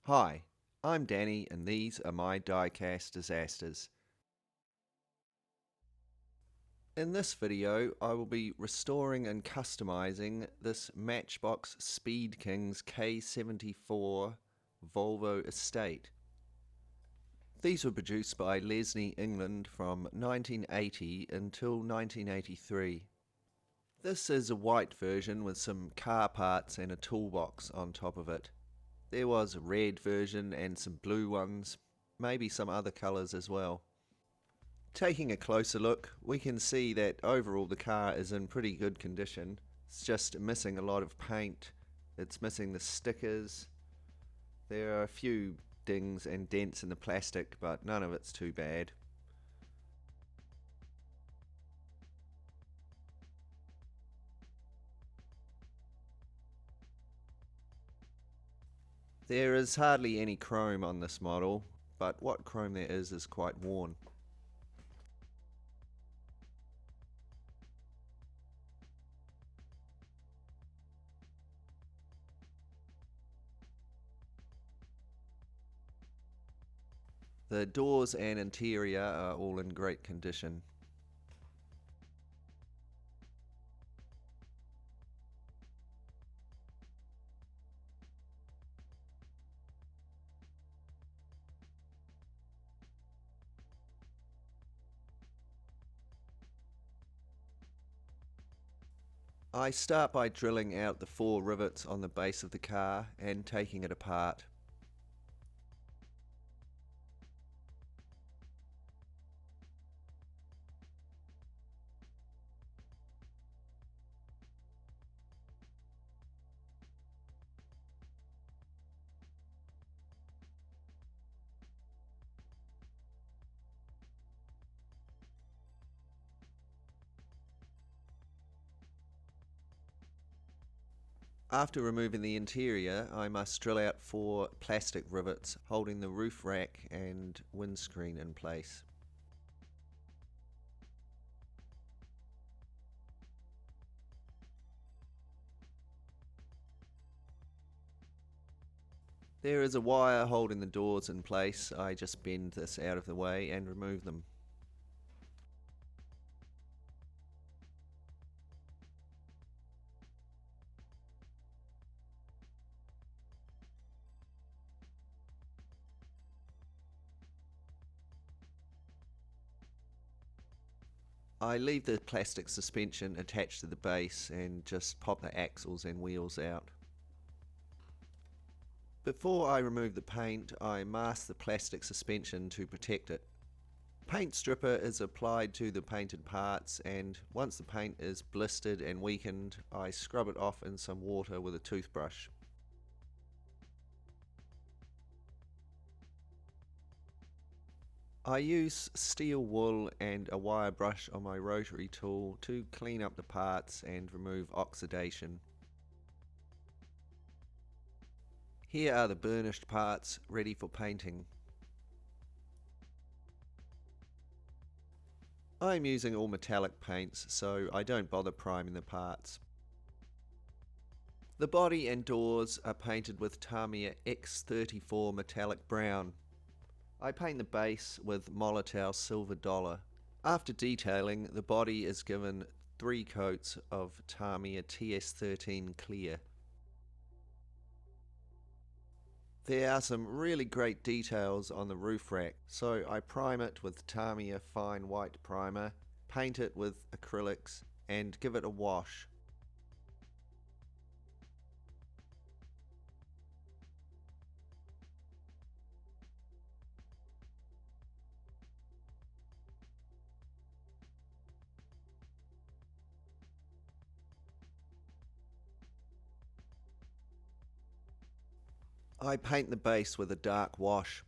Hi, I'm Danny and these are my diecast disasters. In this video I will be restoring and customizing this Matchbox Speed Kings K-74 Volvo estate. These were produced by Lesney, England from 1980 until 1983. This is a white version with some car parts and a toolbox on top of it. There was a red version and some blue ones, maybe some other colours as well. Taking a closer look, we can see that overall the car is in pretty good condition. It's just missing a lot of paint, it's missing the stickers. There are a few dings and dents in the plastic, but none of it's too bad. There is hardly any chrome on this model, but what chrome there is quite worn. The doors and interior are all in great condition. I start by drilling out the 4 rivets on the base of the car and taking it apart. After removing the interior, I must drill out 4 plastic rivets holding the roof rack and windscreen in place. There is a wire holding the doors in place. I just bend this out of the way and remove them. I leave the plastic suspension attached to the base and just pop the axles and wheels out. Before I remove the paint, I mask the plastic suspension to protect it. Paint stripper is applied to the painted parts, and once the paint is blistered and weakened, I scrub it off in some water with a toothbrush. I use steel wool and a wire brush on my rotary tool to clean up the parts and remove oxidation. Here are the burnished parts ready for painting. I'm using all metallic paints, so I don't bother priming the parts. The body and doors are painted with Tamiya X-34 metallic brown. I paint the base with Molotow silver dollar. After detailing, the body is given 3 coats of Tamiya TS13 clear. There are some really great details on the roof rack, so I prime it with Tamiya fine white primer, paint it with acrylics, and give it a wash. I paint the base with a dark wash.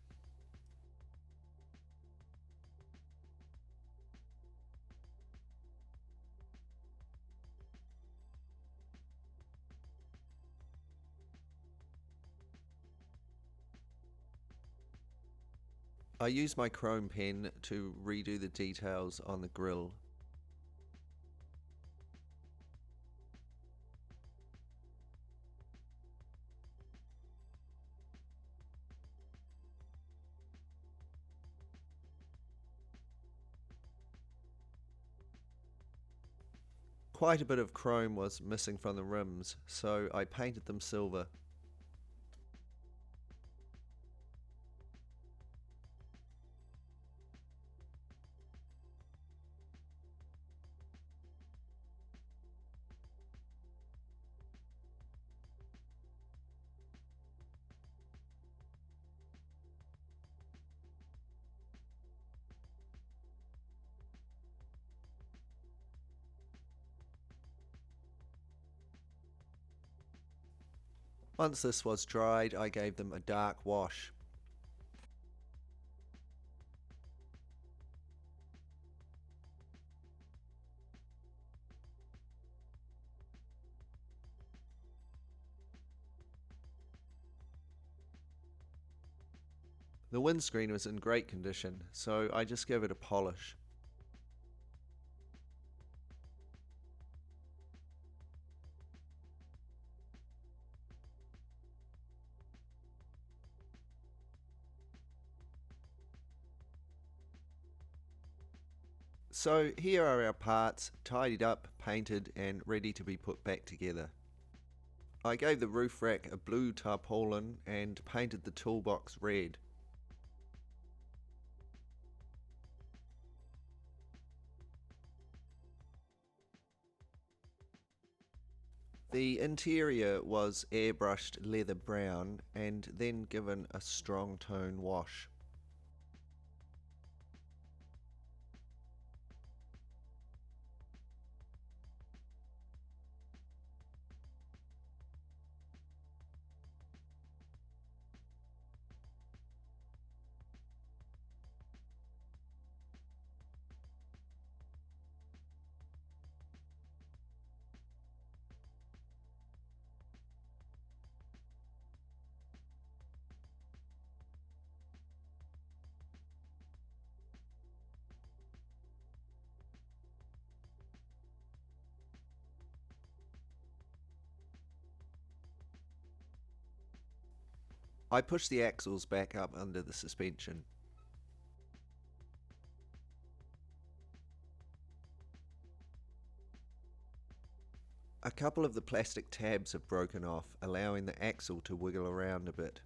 I use my chrome pen to redo the details on the grille. Quite a bit of chrome was missing from the rims, so I painted them silver. Once this was dried, I gave them a dark wash. The windscreen was in great condition, so I just gave it a polish. So here are our parts, tidied up, painted and ready to be put back together. I gave the roof rack a blue tarpaulin and painted the toolbox red. The interior was airbrushed leather brown and then given a strong tone wash. I pushed the axles back up under the suspension. A couple of the plastic tabs have broken off, allowing the axle to wiggle around a bit.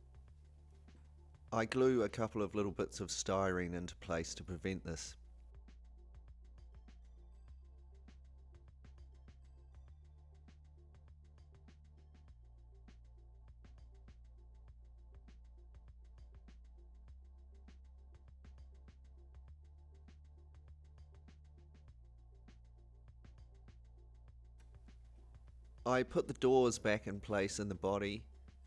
I glue a couple of little bits of styrene into place to prevent this. I put the doors back in place in the body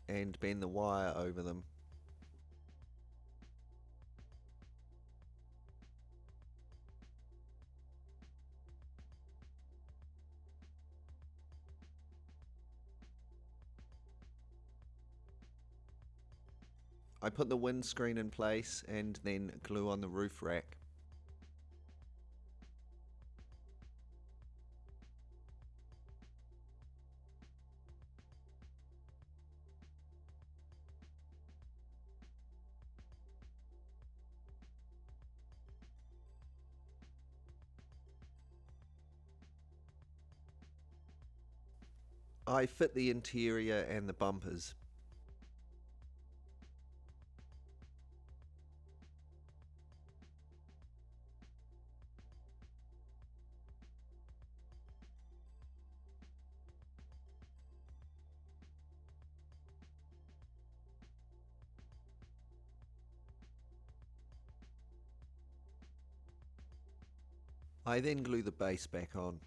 and bend the wire over them. I put the windscreen in place and then glue on the roof rack. I fit the interior and the bumpers. I then glue the base back on.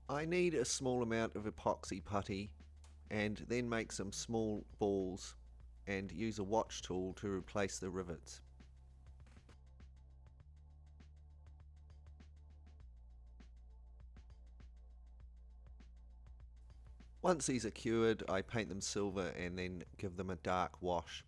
I need a small amount of epoxy putty and then make some small balls and use a watch tool to replace the rivets. Once these are cured, I paint them silver and then give them a dark wash.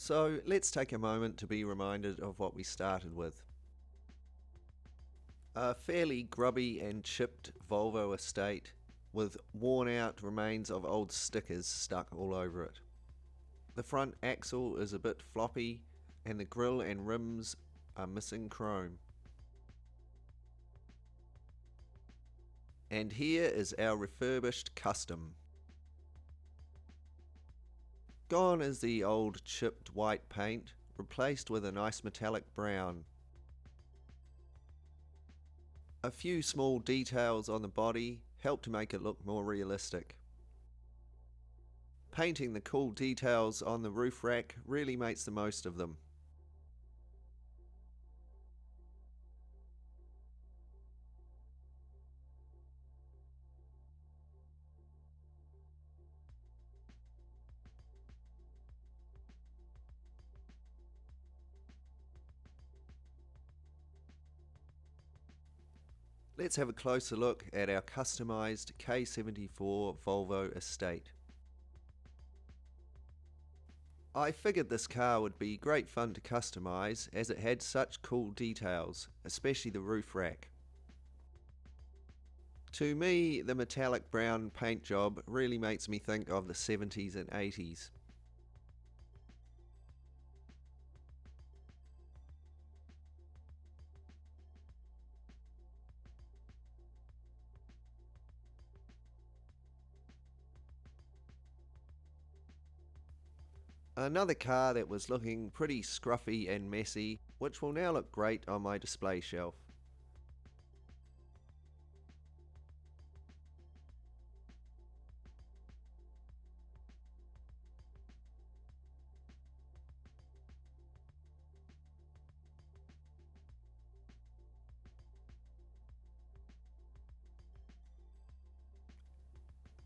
So let's take a moment to be reminded of what we started with. A fairly grubby and chipped Volvo estate with worn out remains of old stickers stuck all over it. The front axle is a bit floppy and the grille and rims are missing chrome. And here is our refurbished custom. Gone is the old chipped white paint, replaced with a nice metallic brown. A few small details on the body help to make it look more realistic. Painting the cool details on the roof rack really makes the most of them. Let's have a closer look at our customised K-74 Volvo estate. I figured this car would be great fun to customise as it had such cool details, especially the roof rack. To me, the metallic brown paint job really makes me think of the 70s and 80s. Another car that was looking pretty scruffy and messy, which will now look great on my display shelf.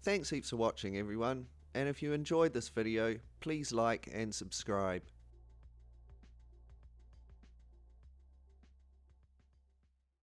Thanks heaps for watching everyone, and if you enjoyed this video, please like and subscribe.